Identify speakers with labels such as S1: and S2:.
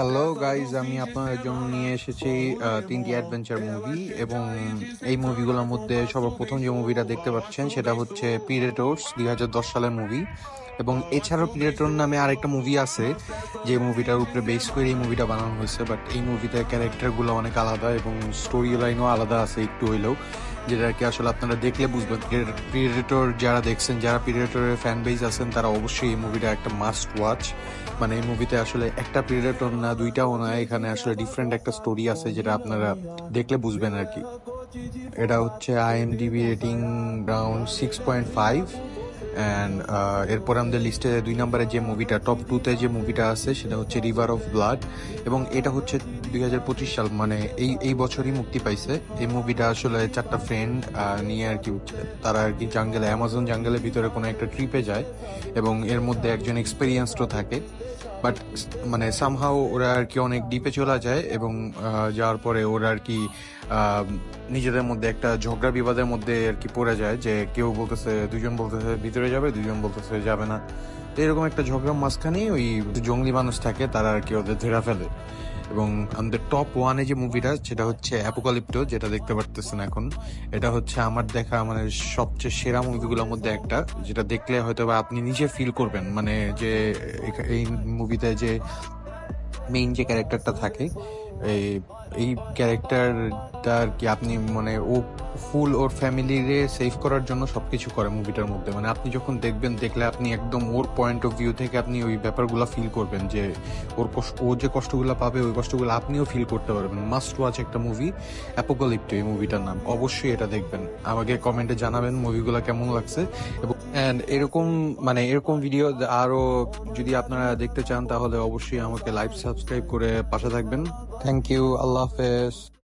S1: Hello guys, আমি আপনাদের জন্য নিয়ে এসেছি তিনটি অ্যাডভেঞ্চার মুভি। এবং এই মুভিগুলোর মধ্যে সবার প্রথম যে মুভিটা দেখতে পাচ্ছেন সেটা হচ্ছে প্রিডেটরস, 2010 সালের মুভি। এবং এছাড়াও প্রিডেটর নামে আরেকটা মুভি আছে যে মুভিটার উপরে বেস করে এই মুভিটা বানানো হয়েছে, বাট এই মুভিতে ক্যারেক্টারগুলো অনেক আলাদা এবং স্টোরি লাইনও আলাদা আছে একটু হইলেও, যেটা কি আসলে আপনারা দেখলে বুঝবেন। প্রিডেটর যারা দেখছেন, যারা প্রিডেটরের ফ্যান বেজ আছেন, তারা অবশ্যই এই মুভিটা একটা মাস্ট ওয়াচ। মানে এই মুভিতে আসলে একটা প্রিডেটর না, দুইটাও না, এখানে আসলে ডিফারেন্ট একটা স্টোরি আছে যেটা আপনারা দেখলে বুঝবেন আর কি। এটা হচ্ছে IMDb রেটিং রাউন্ড 6.5। অ্যান্ড এরপর আমাদের লিস্টে 2 নম্বরে যে মুভিটা, টপ 2-তে যে মুভিটা আছে সেটা হচ্ছে রিভার অফ ব্লাড। এবং এটা হচ্ছে 2025 সাল, মানে এই বছরই মুক্তি পাইছে। এই মুভিটা আসলে 4টা ফ্রেন্ড নিয়ে আর কি, তারা আর কি জাঙ্গলে, অ্যামাজন জাঙ্গলের ভিতরে কোনো একটা ট্রিপে যায় এবং এর মধ্যে একজন এক্সপেরিয়েন্সডও থাকে। বাট মানে সামহাও ওরা আর কি অনেক ডিপে চলে যায় এবং যাওয়ার পরে ওরা আর কি নিজেদের মধ্যে একটা ঝগড়া বিবাদের মধ্যে আর কি পড়ে যায়, যে কেউ বলতেছে, দুজন বলতেছে ভিতরে যাবে, দুজন বলতেছে যাবে না। তো এরকম একটা ঝগড়ার মাঝখানেই ওই জঙ্গলি মানুষ থাকে, তারা আর কি ওদের ধরে ফেলে। এবং আমাদের টপ 1-এ যে মুভিটা সেটা হচ্ছে অ্যাপোকালিপ্টো, যেটা দেখতে পারতেছেন এখন। এটা হচ্ছে আমার দেখা মানে সবচেয়ে সেরা মুভিগুলোর মধ্যে একটা, যেটা দেখলে হয়তো বা আপনি নিজে ফিল করবেন, মানে যে এই মুভিতে যে মেইন যে ক্যারেক্টারটা থাকে, এই এই ক্যারেক্টারটা আর কি, আপনি মানে ও ফুল ওর ফ্যামিলিরে সেভ করার জন্য সবকিছু করে মুভিটার মধ্যে। মানে আপনি যখন দেখবেন, দেখলে আপনি একদম ওর পয়েন্ট অফ ভিউ থেকে আপনি ওই ব্যাপারগুলো ফিল করবেন, যে ও যে কষ্টগুলো পাবে ওই কষ্টগুলো আপনিও ফিল করতে পারবেন। মাস্ট ওয়াচ একটা মুভি অ্যাপোকালিপ্টো, এই মুভিটার নাম। অবশ্যই এটা দেখবেন, আমাকে কমেন্টে জানাবেন মুভিগুলো কেমন লাগছে। এবং এরকম মানে এরকম ভিডিও আরো যদি আপনারা দেখতে চান, তাহলে অবশ্যই আমাকে লাইভ সাবস্ক্রাইব করে পাশে থাকবেন। থ্যাংক ইউ, আল্লাহ হাফেজ।